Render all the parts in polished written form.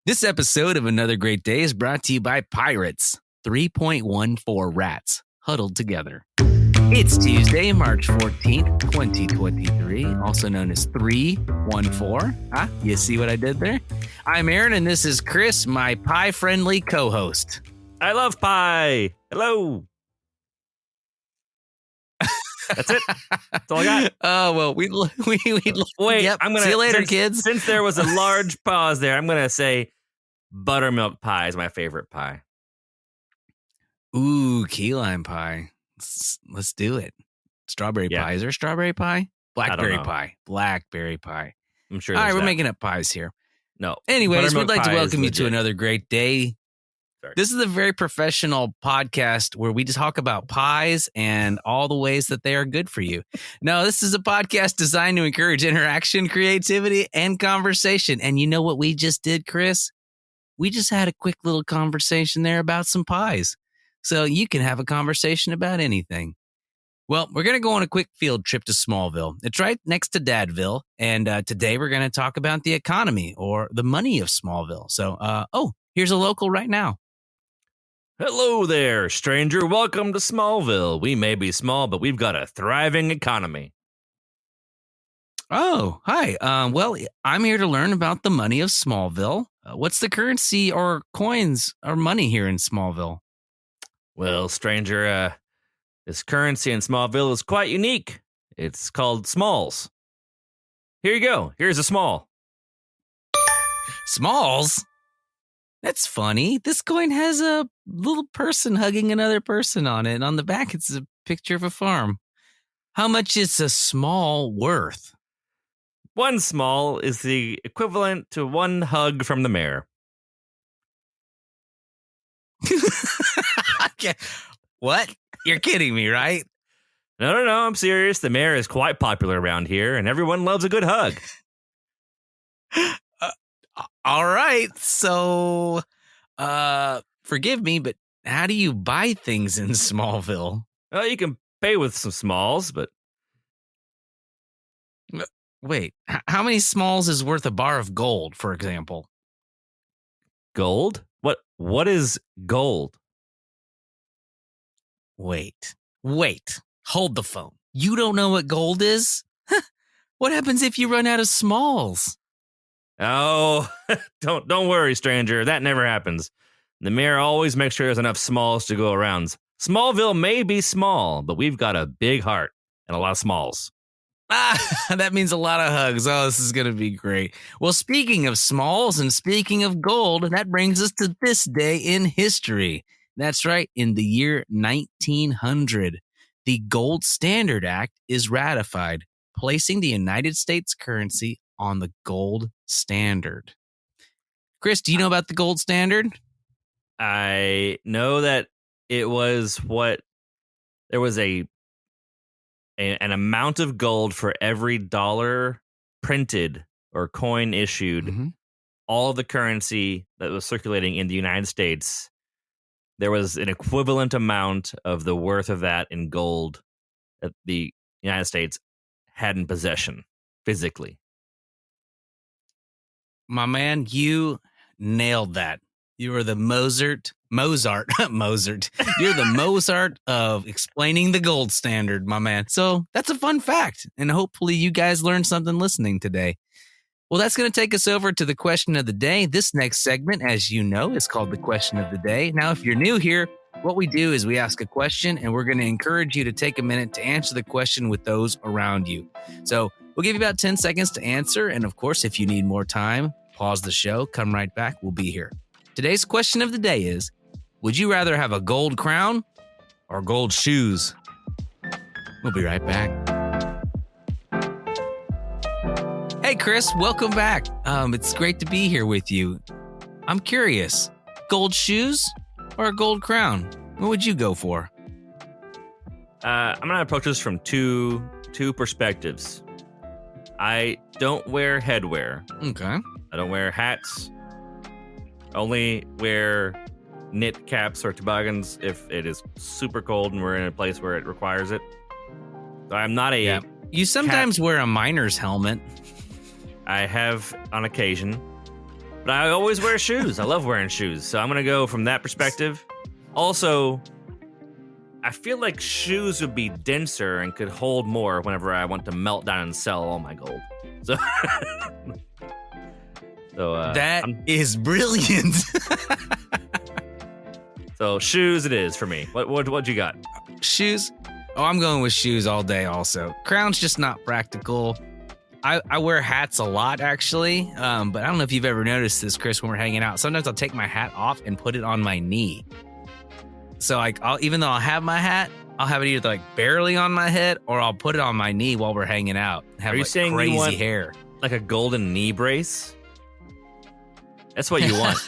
This episode of Another Great Day is brought to you by Pirates, 3.14 rats huddled together. It's Tuesday, March 14th, 2023, also known as 314. You see what I did there? I'm Aaron, and this is Chris, my pie-friendly co-host. I love pie. Hello. That's it. That's all I got. Oh, well, we Wait, yep. I'm gonna See you later, since, kids. Since there was a large pause there, I'm gonna say buttermilk pie is my favorite pie. Ooh, key lime pie. Let's do it. Strawberry pie. Is there strawberry pie? Blackberry pie. Blackberry pie. I'm sure. All right, we're that. making up pies here. No. Anyways, we'd Buttermilk like to pie welcome you is to legit. another great day. Sorry. This is a very professional podcast where we just talk about pies and all the ways that they are good for you. No, this is a podcast designed to encourage interaction, creativity, and conversation. And you know what we just did, Chris? We just had a quick little conversation there about some pies. So you can have a conversation about anything. Well, we're going to go on a quick field trip to Smallville. It's right next to Dadville. And today we're going to talk about the economy or the money of Smallville. So, here's a local right now. Hello there, stranger. Welcome to Smallville. We may be small, but we've got a thriving economy. Oh, hi. Well, I'm here to learn about the money of Smallville. What's the currency or coins or money here in Smallville? Well, stranger, this currency in Smallville is quite unique. It's called Smalls. Here you go. Here's a small. Smalls? That's funny. This coin has a little person hugging another person on it. And on the back, it's a picture of a farm. How much is a small worth? One small is the equivalent to one hug from the mayor. What? You're kidding me, right? No, I'm serious. The mayor is quite popular around here, and everyone loves a good hug. All right. So, forgive me, but how do you buy things in Smallville? Well, you can pay with some smalls, but... Wait, how many smalls is worth a bar of gold, for example? Gold? What is gold? Wait. Hold the phone. You don't know what gold is? What happens if you run out of smalls? Oh, don't worry, stranger. That never happens. The mayor always makes sure there's enough smalls to go around. Smallville may be small, but we've got a big heart and a lot of smalls. That means a lot of hugs. Oh, this is going to be great. Well, speaking of smalls and speaking of gold, that brings us to this day in history. That's right. In the year 1900, the Gold Standard Act is ratified, placing the United States currency on the gold standard. Chris, do you know about the gold standard? I know that it was there was an amount of gold for every dollar printed or coin issued. Mm-hmm. All of the currency that was circulating in the United States, there was an equivalent amount of the worth of that in gold that the United States had in possession physically. My man, you nailed that. You are the Mozart. You're the Mozart of explaining the gold standard, my man. So that's a fun fact. And hopefully you guys learned something listening today. Well, that's going to take us over to the question of the day. This next segment, as you know, is called the question of the day. Now, if you're new here, what we do is we ask a question and we're going to encourage you to take a minute to answer the question with those around you. So we'll give you about 10 seconds to answer. And of course, if you need more time, pause the show, come right back. We'll be here. Today's question of the day is, would you rather have a gold crown or gold shoes? We'll be right back. Hey, Chris, welcome back. It's great to be here with you. I'm curious, gold shoes or a gold crown? What would you go for? I'm going to approach this from two perspectives. I don't wear headwear. Okay. I don't wear hats. Only wear knit caps or toboggans if it is super cold and we're in a place where it requires it. So I'm not a... Yeah. You sometimes wear a miner's helmet. I have on occasion. But I always wear shoes. I love wearing shoes. So I'm going to go from that perspective. Also, I feel like shoes would be denser and could hold more whenever I want to melt down and sell all my gold. So, that is brilliant. So shoes it is for me. What you got? Shoes? Oh, I'm going with shoes all day also. Crown's just not practical. I wear hats a lot, actually. But I don't know if you've ever noticed this, Chris, when we're hanging out. Sometimes I'll take my hat off and put it on my knee. So, like, even though I'll have my hat, I'll have it either, like, barely on my head or I'll put it on my knee while we're hanging out. Have, Are you like, saying crazy you want, hair. like a golden knee brace? That's what you want.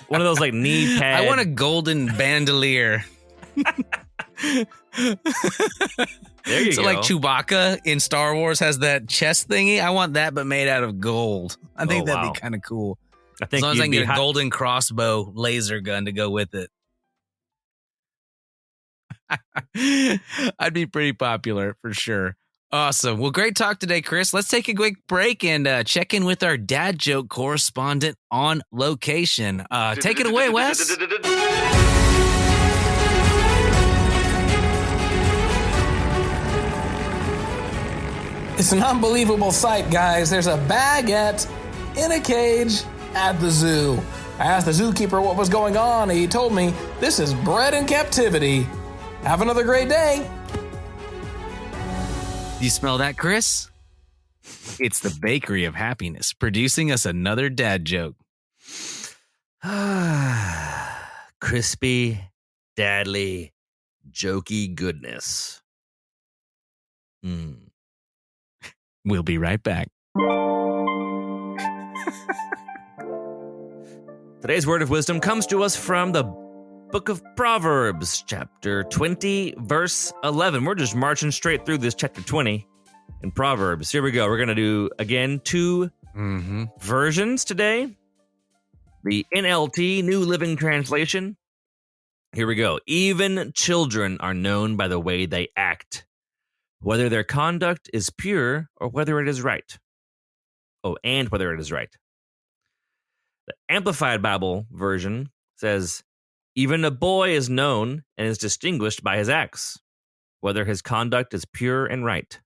One of those, like, knee pads. I want a golden bandolier. There you so go. like Chewbacca in Star Wars has that chest thingy. I want that, but made out of gold. I think that'd be kind of cool. I think as long as I can get a golden crossbow laser gun to go with it. I'd be pretty popular for sure. Awesome. Well, great talk today, Chris. Let's take a quick break and check in with our dad joke correspondent on location. Take it away, Wes. It's an unbelievable sight, guys. There's a baguette in a cage at the zoo. I asked the zookeeper what was going on, and he told me this is bred in captivity. Have another great day. You smell that, Chris? It's the Bakery of Happiness producing us another dad joke. Crispy, dadly, jokey goodness. We'll be right back. Today's word of wisdom comes to us from the book of Proverbs, chapter 20, verse 11. We're just marching straight through this chapter 20 in Proverbs. Here we go. We're going to do, again, two versions today. The NLT, New Living Translation. Here we go. Even children are known by the way they act, whether their conduct is pure or whether it is right. Oh, and whether it is right. The Amplified Bible version says, even a boy is known and is distinguished by his acts, whether his conduct is pure and right.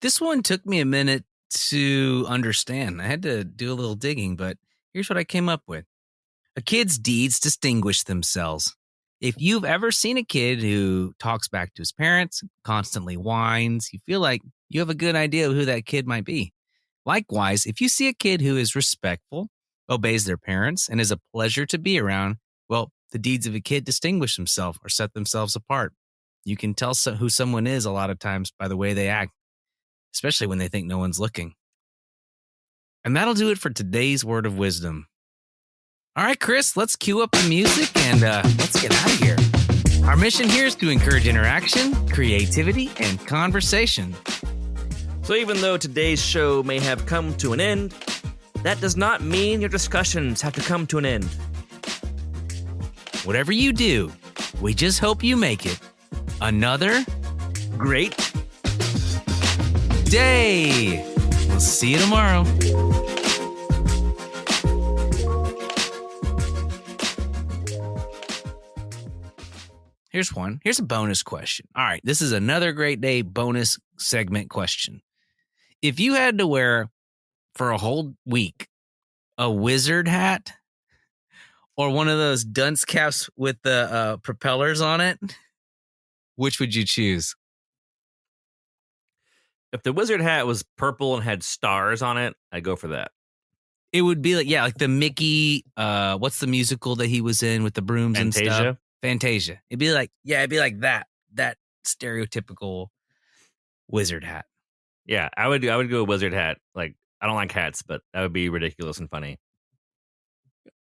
This one took me a minute to understand. I had to do a little digging, but here's what I came up with. A kid's deeds distinguish themselves. If you've ever seen a kid who talks back to his parents, constantly whines, you feel like you have a good idea of who that kid might be. Likewise, if you see a kid who is respectful, obeys their parents, and is a pleasure to be around, well, the deeds of a kid distinguish themselves or set themselves apart. You can tell who someone is a lot of times by the way they act, especially when they think no one's looking. And that'll do it for today's word of wisdom. All right, Chris, let's cue up the music and let's get out of here. Our mission here is to encourage interaction, creativity, and conversation. So even though today's show may have come to an end, that does not mean your discussions have to come to an end. Whatever you do, we just hope you make it another Great day. We'll see you tomorrow. Here's one. Here's a bonus question. All right, this is another great day bonus segment question. If you had to wear for a whole week a wizard hat or one of those dunce caps with the propellers on it, which would you choose? If the wizard hat was purple and had stars on it, I'd go for that. It would be like the Mickey, what's the musical that he was in with the brooms and stuff? Fantasia. It'd be like that stereotypical wizard hat. Yeah, I would go wizard hat. Like, I don't like hats, but that would be ridiculous and funny.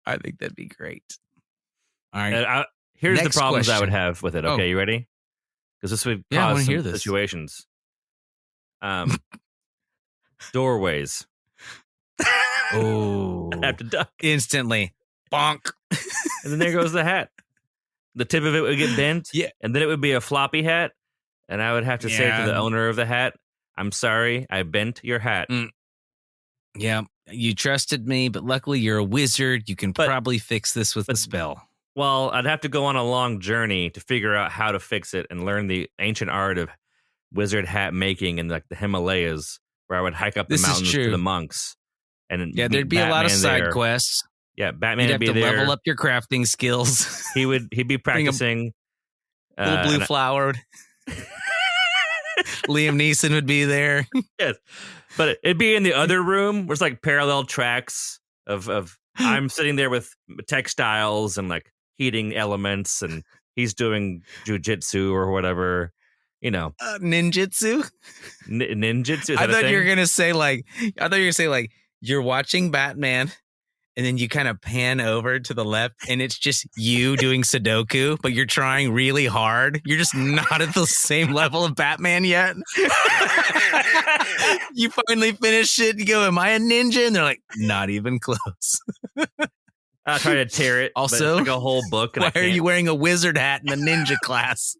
I think that'd be great. All right. Here's Next the problems question. I would have with it. Okay, you ready? Because this would cause some situations. Doorways. Oh, I'd have to duck instantly. Bonk. And then there goes the hat. The tip of it would get bent. Yeah. And then it would be a floppy hat. And I would have to say to the owner of the hat, I'm sorry, I bent your hat. Yeah, you trusted me, but luckily you're a wizard. You can But- probably fix this with a but- spell. Well, I'd have to go on a long journey to figure out how to fix it and learn the ancient art of wizard hat making in like the Himalayas, where I would hike up the This is mountains to true. the monks. And Yeah, meet there'd be a lot of Batman side there. quests. Yeah, Batman You'd would have be to there. level up your crafting skills. He'd be practicing. Little blue and flowered. Liam Neeson would be there. yes, but it'd be in the other room where it's like parallel tracks of I'm sitting there with textiles and like heating elements, and he's doing jujitsu or whatever, Ninjutsu. Ninjutsu. Is I that a thought thing? you were gonna say like you're watching Batman, and then you kind of pan over to the left, and it's just you doing Sudoku, but you're trying really hard. You're just not at the same level of Batman yet. You finally finish it. You go, "Am I a ninja?" And they're like, "Not even close." I try to tear it. Also, but it's like a whole book. And Why I are can't. you wearing a wizard hat in the ninja class?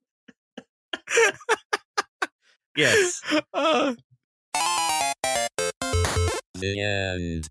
Yes. Uh, The end.